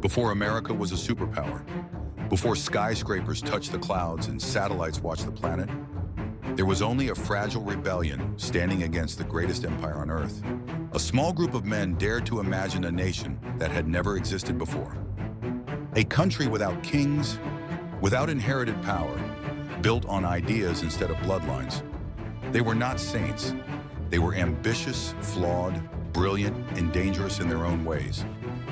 before America was a superpower, before skyscrapers touched the clouds and satellites watched the planet, there was only a fragile rebellion standing against the greatest empire on Earth. A small group of men dared to imagine a nation that had never existed before. A country without kings, without inherited power, built on ideas instead of bloodlines. They were not saints. They were ambitious, flawed, brilliant, and dangerous in their own ways.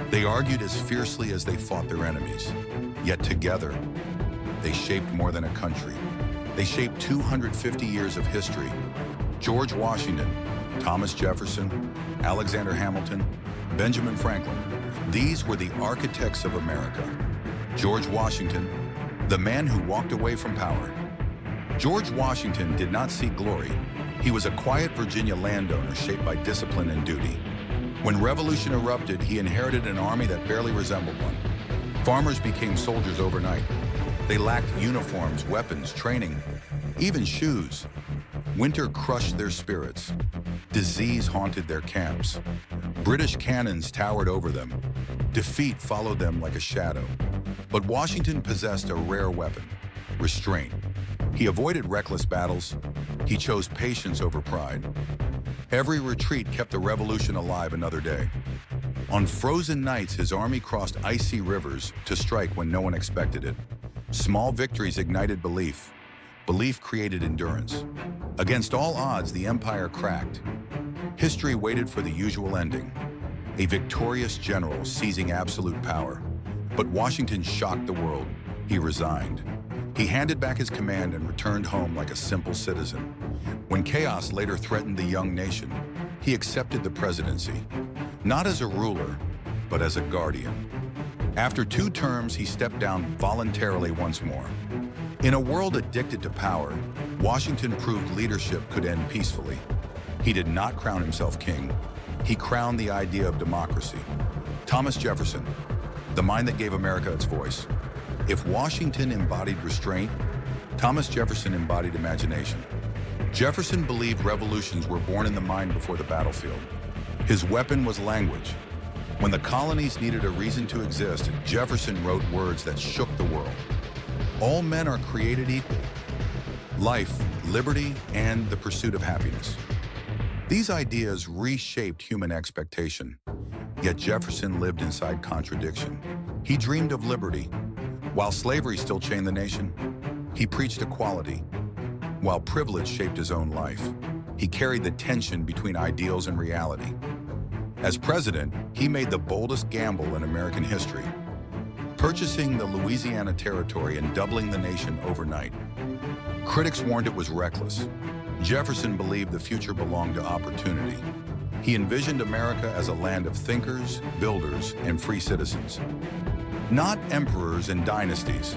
They argued as fiercely as they fought their enemies. Yet together, they shaped more than a country. They shaped 250 years of history. George Washington, Thomas Jefferson, Alexander Hamilton, Benjamin Franklin. These were the architects of America. George Washington, the man who walked away from power. George Washington did not seek glory. He was a quiet Virginia landowner shaped by discipline and duty. When revolution erupted, he inherited an army that barely resembled one. Farmers became soldiers overnight. They lacked uniforms, weapons, training, even shoes. Winter crushed their spirits. Disease haunted their camps. British cannons towered over them. Defeat followed them like a shadow. But Washington possessed a rare weapon: restraint. He avoided reckless battles. He chose patience over pride. Every retreat kept the revolution alive another day. On frozen nights, his army crossed icy rivers to strike when no one expected it. Small victories ignited belief. Belief created endurance. Against all odds, the empire cracked. History waited for the usual ending: a victorious general seizing absolute power. But Washington shocked the world. He resigned. He handed back his command and returned home like a simple citizen. When chaos later threatened the young nation, he accepted the presidency, not as a ruler, but as a guardian. After 2 terms, he stepped down voluntarily once more. In a world addicted to power, Washington proved leadership could end peacefully. He did not crown himself king. He crowned the idea of democracy. Thomas Jefferson, the mind that gave America its voice. If Washington embodied restraint, Thomas Jefferson embodied imagination. Jefferson believed revolutions were born in the mind before the battlefield. His weapon was language. When the colonies needed a reason to exist, Jefferson wrote words that shook the world. All men are created equal. Life, liberty, and the pursuit of happiness. These ideas reshaped human expectation. Yet Jefferson lived inside contradiction. He dreamed of liberty. While slavery still chained the nation, he preached equality. While privilege shaped his own life, he carried the tension between ideals and reality. As president, he made the boldest gamble in American history, purchasing the Louisiana Territory and doubling the nation overnight. Critics warned it was reckless. Jefferson believed the future belonged to opportunity. He envisioned America as a land of thinkers, builders, and free citizens, not emperors and dynasties.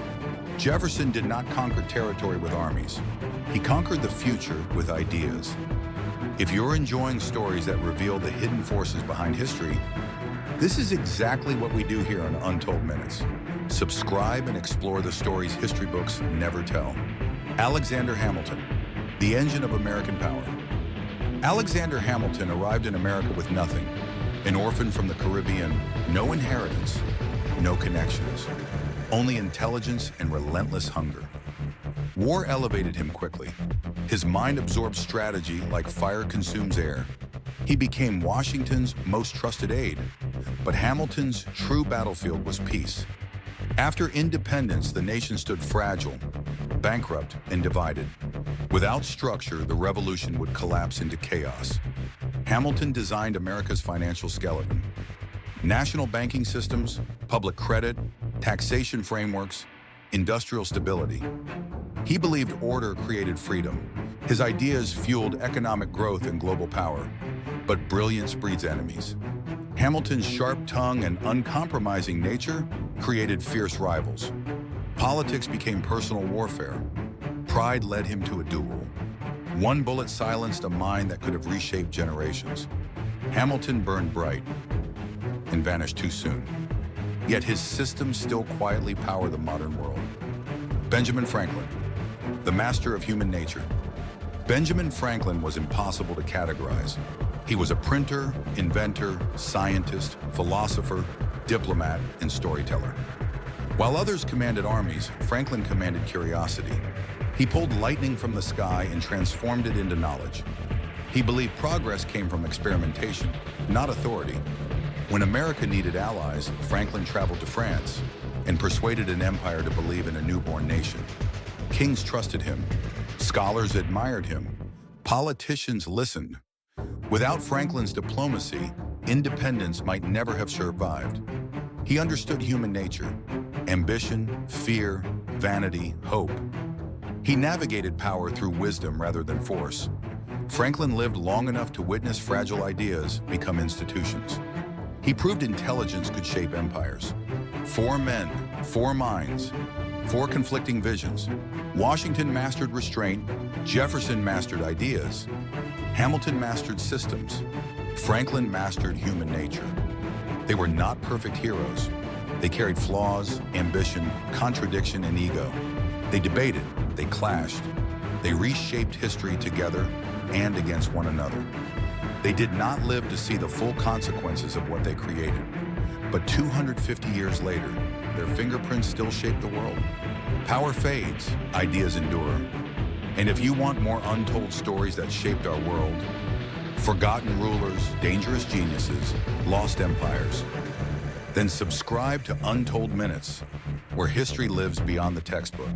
Jefferson did not conquer territory with armies. He conquered the future with ideas. If you're enjoying stories that reveal the hidden forces behind history, this is exactly what we do here on Untold Minutes. Subscribe and explore the stories history books never tell. Alexander Hamilton, the engine of American power. Alexander Hamilton arrived in America with nothing. An orphan from the Caribbean, no inheritance, no connections, only intelligence and relentless hunger. War elevated him quickly. His mind absorbed strategy like fire consumes air. He became Washington's most trusted aide. But Hamilton's true battlefield was peace. After independence, the nation stood fragile, bankrupt, and divided. Without structure, the revolution would collapse into chaos. Hamilton designed America's financial skeleton: national banking systems, public credit, taxation frameworks, industrial stability. He believed order created freedom. His ideas fueled economic growth and global power. But brilliance breeds enemies. Hamilton's sharp tongue and uncompromising nature created fierce rivals. Politics became personal warfare. Pride led him to a duel. One bullet silenced a mind that could have reshaped generations. Hamilton burned bright and vanished too soon. Yet his systems still quietly power the modern world. Benjamin Franklin, the master of human nature. Benjamin Franklin was impossible to categorize. He was a printer, inventor, scientist, philosopher, diplomat, and storyteller. While others commanded armies, Franklin commanded curiosity. He pulled lightning from the sky and transformed it into knowledge. He believed progress came from experimentation, not authority. When America needed allies, Franklin traveled to France and persuaded an empire to believe in a newborn nation. Kings trusted him. Scholars admired him. Politicians listened. Without Franklin's diplomacy, independence might never have survived. He understood human nature: ambition, fear, vanity, hope. He navigated power through wisdom rather than force. Franklin lived long enough to witness fragile ideas become institutions. He proved intelligence could shape empires. 4 men, 4 minds, 4 conflicting visions. Washington mastered restraint, Jefferson mastered ideas, Hamilton mastered systems, Franklin mastered human nature. They were not perfect heroes. They carried flaws, ambition, contradiction, and ego. They debated, they clashed, they reshaped history together and against one another. They did not live to see the full consequences of what they created. But 250 years later, their fingerprints still shape the world. Power fades, ideas endure. And if you want more untold stories that shaped our world, forgotten rulers, dangerous geniuses, lost empires, then subscribe to Untold Minutes, where history lives beyond the textbook.